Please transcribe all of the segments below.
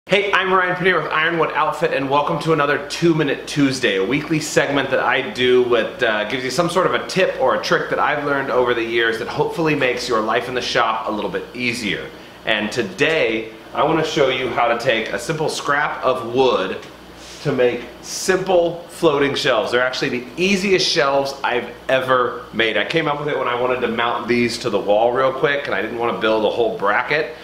Hey, I'm Ryan Pannier with Ironwood Outfit, and welcome to another 2-Minute Tuesday, a weekly segment that I do that gives you some sort of a tip or a trick that I've learned over the years that hopefully makes your life in the shop a little bit easier. And today, I want to show you how to take a simple scrap of wood to make simple floating shelves. They're actually the easiest shelves I've ever made. I came up with it when I wanted to mount these to the wall real quick, and I didn't want to build a whole bracket.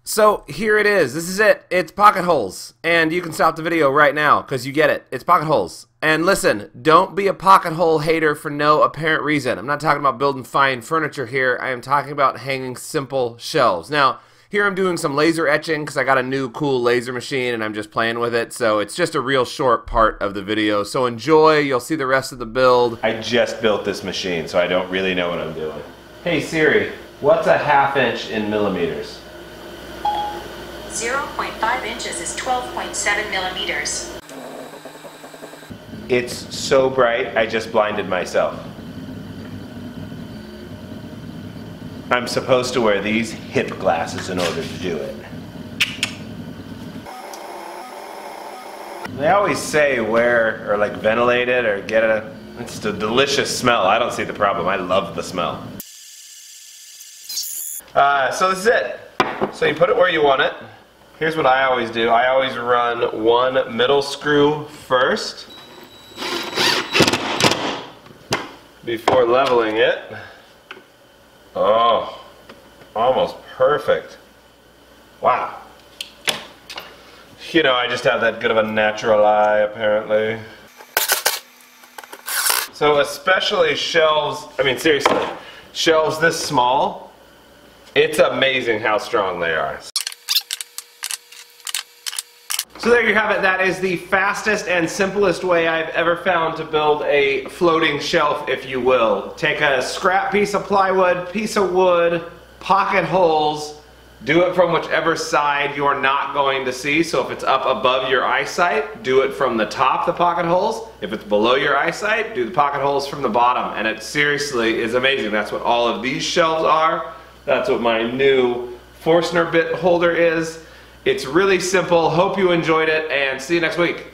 So here it is. This is it. It's pocket holes. And you can stop the video right now because you get it. It's pocket holes. And listen, don't be a pocket hole hater for no apparent reason. I'm not talking about building fine furniture here. I am talking about hanging simple shelves. Now, here I'm doing some laser etching because I got a new cool laser machine and I'm just playing with it. So it's just a real short part of the video. So enjoy. You'll see the rest of the build. I just built this machine, so I don't really know what I'm doing. Hey Siri, what's a 1/2 inch in millimeters? 0.5 inches is 12.7 millimeters. It's so bright, I just blinded myself. I'm supposed to wear these hip glasses in order to do it. They always say wear or like ventilate it or get it's a delicious smell. I don't see the problem. I love the smell. So this is it. So you put it where you want it. Here's what I always do. I always run one middle screw first before leveling it. Oh, almost perfect. Wow. You know, I just have that good of a natural eye, apparently. So especially shelves, I mean seriously, shelves this small, it's amazing how strong they are. So there you have it. That is the fastest and simplest way I've ever found to build a floating shelf, if you will. Take a scrap piece of plywood, piece of wood, pocket holes, do it from whichever side you're not going to see. So if it's up above your eyesight, do it from the top, the pocket holes. If it's below your eyesight, do the pocket holes from the bottom. And it seriously is amazing. That's what all of these shelves are. That's what my new Forstner bit holder is. It's really simple. Hope you enjoyed it, and see you next week.